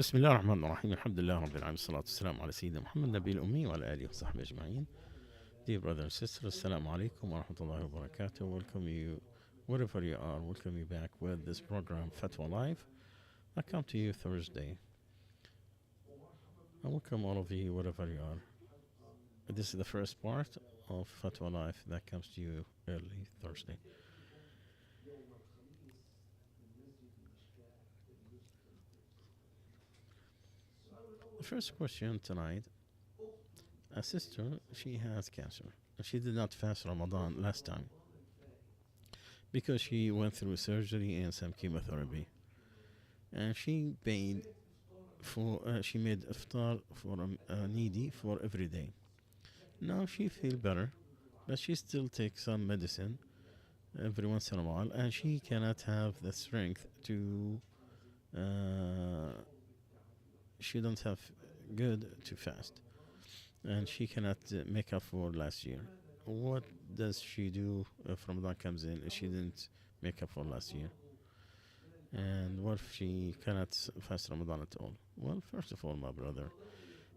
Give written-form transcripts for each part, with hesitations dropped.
بسم الله الرحمن الرحيم الحمد لله رب العالمين الصلاة والسلام على سيدنا محمد النبي الأمي وعلى آله وصحبه أجمعين. Dear brothers and sisters, Assalamu alaikum wa rahmatullahi wa barakatuh. Welcome you wherever you are. Welcome you back with this program Fatwa Live. I come to you Thursday. I welcome all of you wherever you are. This is the first part of Fatwa Live that comes to you early Thursday. The first question tonight. A sister, she has cancer. She did not fast Ramadan last time because she went through surgery and some chemotherapy. And she paid she made iftar for a needy for every day. Now she feel better, but she still takes some medicine every once in a while, and she cannot have the strength to. She don't have good to fast, and she cannot make up for last year. What does she do if Ramadan comes in? She didn't make up for last year. And what if she cannot fast Ramadan at all? Well, first of all, my brother,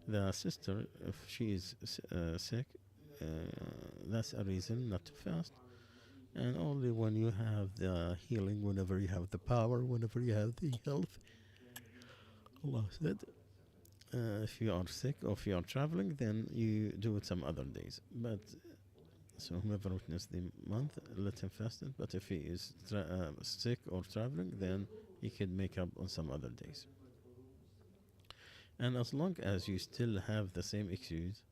the sister, if she is sick, that's a reason not to fast. And only when you have the healing, whenever you have the power, whenever you have the health. Allah said, if you are sick or if you are traveling, then you do it some other days. But so whoever witnessed the month, let him fast it. But if he is sick or traveling, then he can make up on some other days. And as long as you still have the same excuse,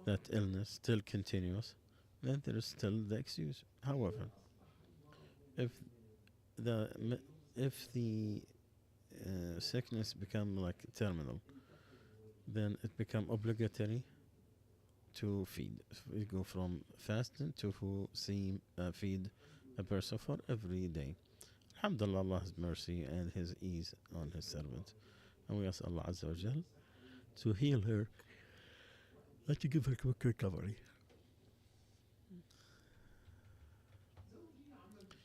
that illness still continues, then there is still the excuse. However, if the sickness become like terminal, then it become obligatory to feed. We go from fasting to feed a person for every day. Alhamdulillah, Allah has mercy and His ease on His servant. And we ask Allah Azza wa Jal to heal her and to give her quick recovery.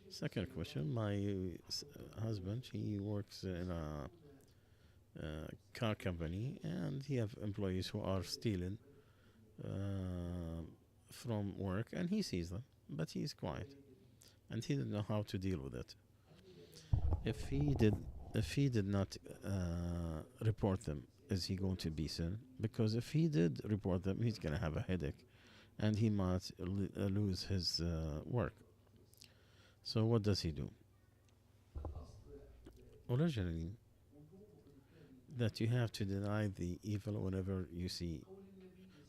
Second question, my husband, he works in a car company, and he have employees who are stealing from work, and he sees them, but he is quiet, and he didn't know how to deal with it. If he did not report them, is he going to be sin? Because if he did report them, he's gonna have a headache, and he might lose his work. So what does he do? Originally, that you have to deny the evil whenever you see.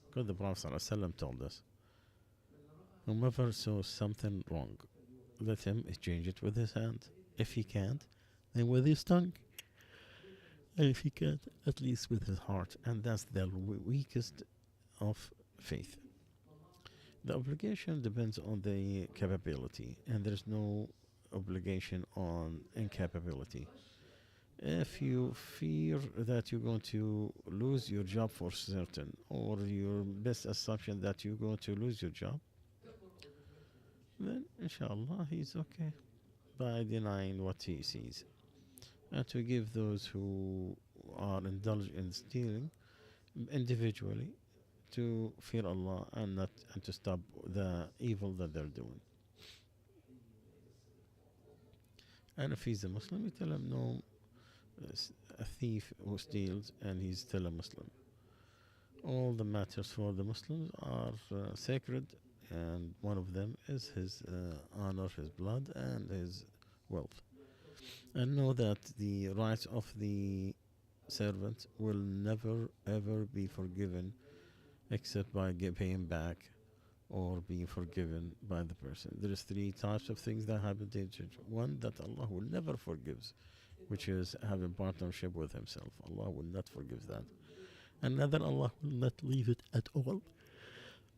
Because the Prophet ﷺ told us, whomever saws something wrong, let him change it with his hand. If he can't, then with his tongue. And if he can't, at least with his heart. And that's the weakest of faith. The obligation depends on the capability, and there's no obligation on incapability. If you fear that you're going to lose your job for certain, or your best assumption that you're going to lose your job, then inshallah he's okay by denying what he sees. And to give those who are indulged in stealing individually to fear Allah and to stop the evil that they're doing. And if he's a Muslim, you tell him no, a thief who steals and he's still a Muslim. All the matters for the Muslims are sacred, and one of them is his honor, his blood, and his wealth. And know that the rights of the servant will never ever be forgiven except by paying back or being forgiven by the person. There is three types of things that happen to judge. One that Allah will never forgives, which is having partnership with Himself. Allah will not forgive that. Another, Allah will not leave it at all.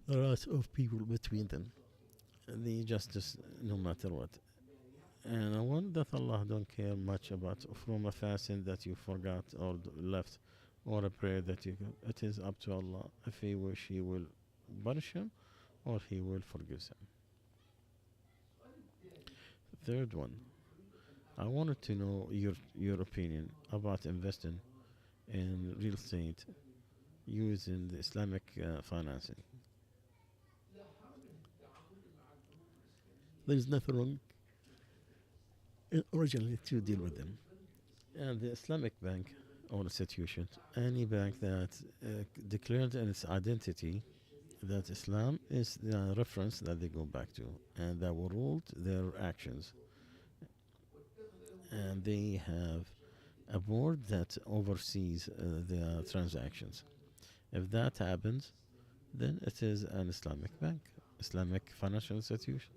The rights of people between them, the justice, no matter what. And one that Allah don't care much about, from a fasting that you forgot or left, or a prayer that you got. It is up to Allah. If He wish, He will punish him, or He will forgive him. Third one, I wanted to know your opinion about investing in real estate using the Islamic financing. There is nothing wrong originally to deal with them. And the Islamic bank or institution, any bank that declared in its identity that Islam is the reference that they go back to and that will rule their actions. And they have a board that oversees the transactions. If that happens, then it is an Islamic bank, Islamic financial institution.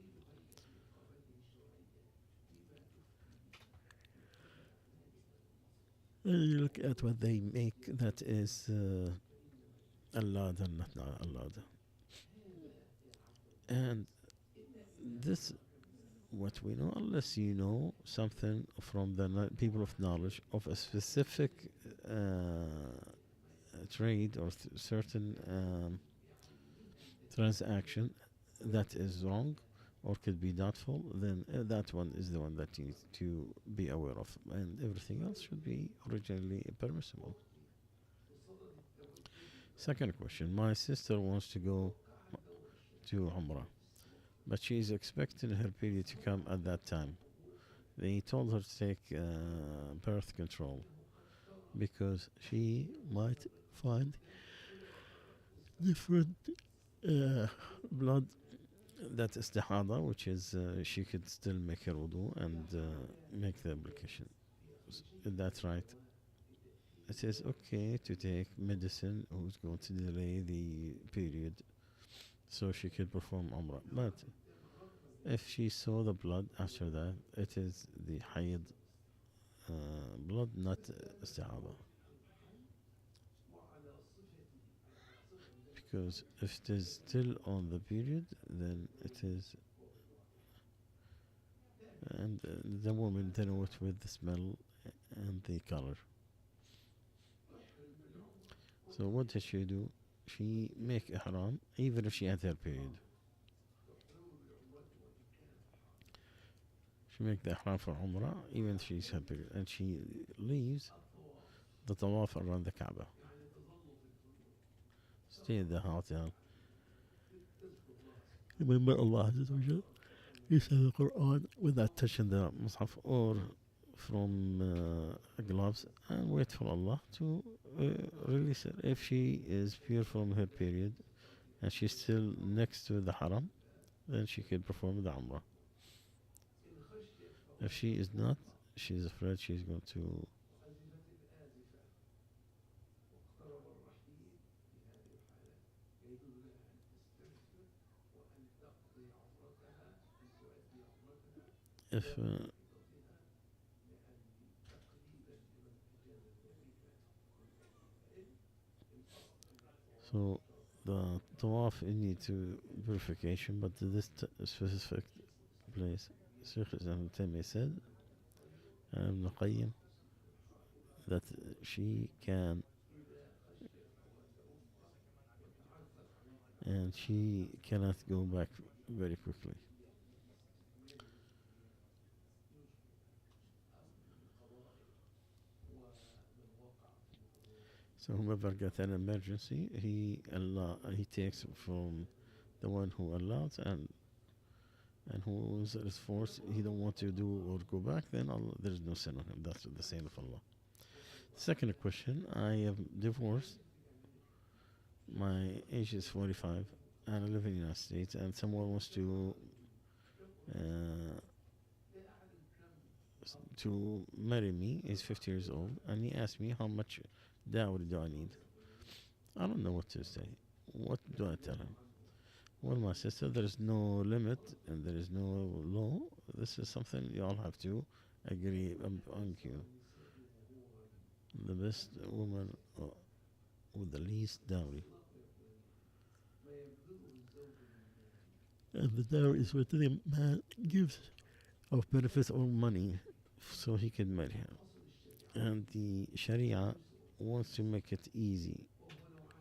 And you look at what they make, that is allowed and not allowed. And this, what we know, unless you know something from the people of knowledge of a specific trade or certain transaction that is wrong or could be doubtful, then that one is the one that you need to be aware of, and everything else should be originally permissible. Second question: my sister wants to go to Umrah, but she is expecting her period to come at that time. They told her to take birth control because she might find different blood that istihada, which is she could still make her wudu and make the application. Is that right? It is okay to take medicine who's going to delay the period so she could perform Umrah. But if she saw the blood after that, it is the Hayd blood, not istihada. Because if it is still on the period, then it is, and the woman then know it with the smell and the color. So what does she do? She make ihram even if she had her period. She make the ihram for Umrah even if she's her period, and she leaves the tawaf around the Kaaba. Stay in the hotel. Remember Allah Azza wa Jal. You say the Quran without touching the Mus'haf or from gloves, and wait for Allah to release her. If she is pure from her period and she's still next to the Haram, then she can perform the Umrah. If she is not, she's afraid she's going to. If so, the tawaf it needs to purification, but this specific place, Shaykh Islam Taymiyyah said, and Ibn Qayyim, that she can, and she cannot go back very quickly. So whoever got an emergency, he takes from the one who allows, and who is forced, he don't want to do or go back, then Allah, there is no sin on him. That's the saying of Allah. Second question: I am divorced. My age is 45, and I live in the United States, and someone wants uh, to marry me. He's 50 years old, and he asked me how much dowry do I need. I don't know what to say. What do I tell him? Well, my sister, there is no limit and there is no law. This is something you all have to agree on. The best woman with the least dowry. And the dowry is what the man gives of benefits or money so he can marry her. And the Sharia wants to make it easy.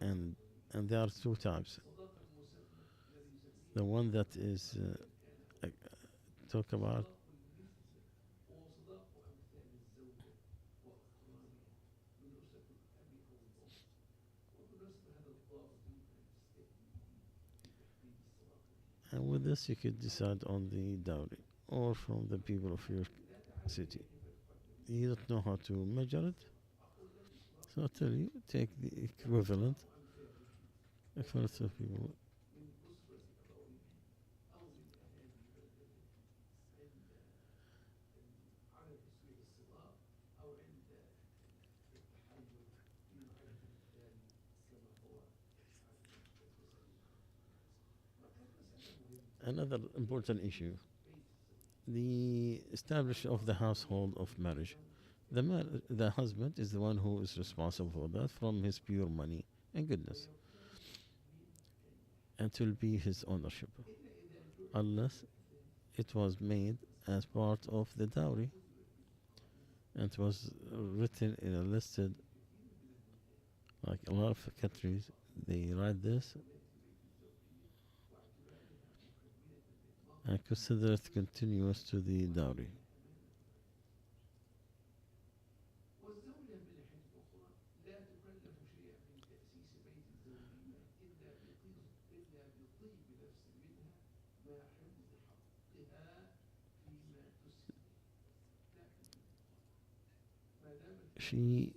And there are two types. The one that is talk about And with this, you could decide on the dowry or from the people of your city. You don't know how to measure it, so I tell you, take the equivalent of people. Another important issue: the establishment of the household of marriage. The husband is the one who is responsible for that from his pure money and goodness, and it will be his ownership, unless it was made as part of the dowry and it was written in a listed, like a lot of countries, they write this and consider it continuous to the dowry.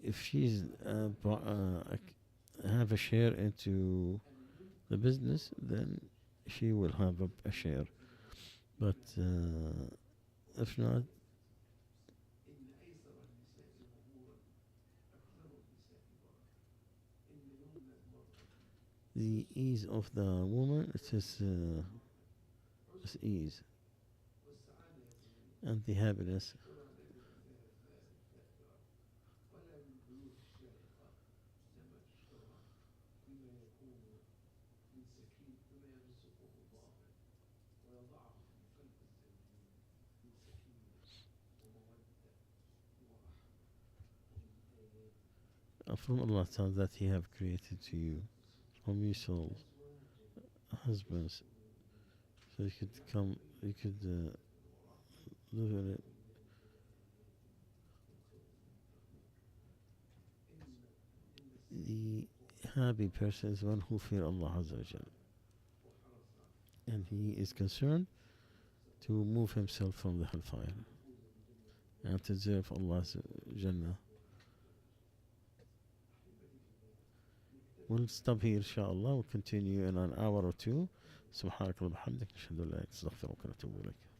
If she's have a share into the business, then she will have a share. But if not, the ease of the woman, it is ease, and the happiness. From Allah Ta'ala that He have created to you from your souls, husbands, so you could live in it. The happy person is one who fear Allah Azza wa Jal, and he is concerned to move himself from the hellfire and to deserve Allah's Jannah. We'll stop here, inshallah. We'll continue in an hour or two. سبحانك اللهم وبحمدك نشهد أن لا إله إلا أنت نستغفرك ونتوب إليك.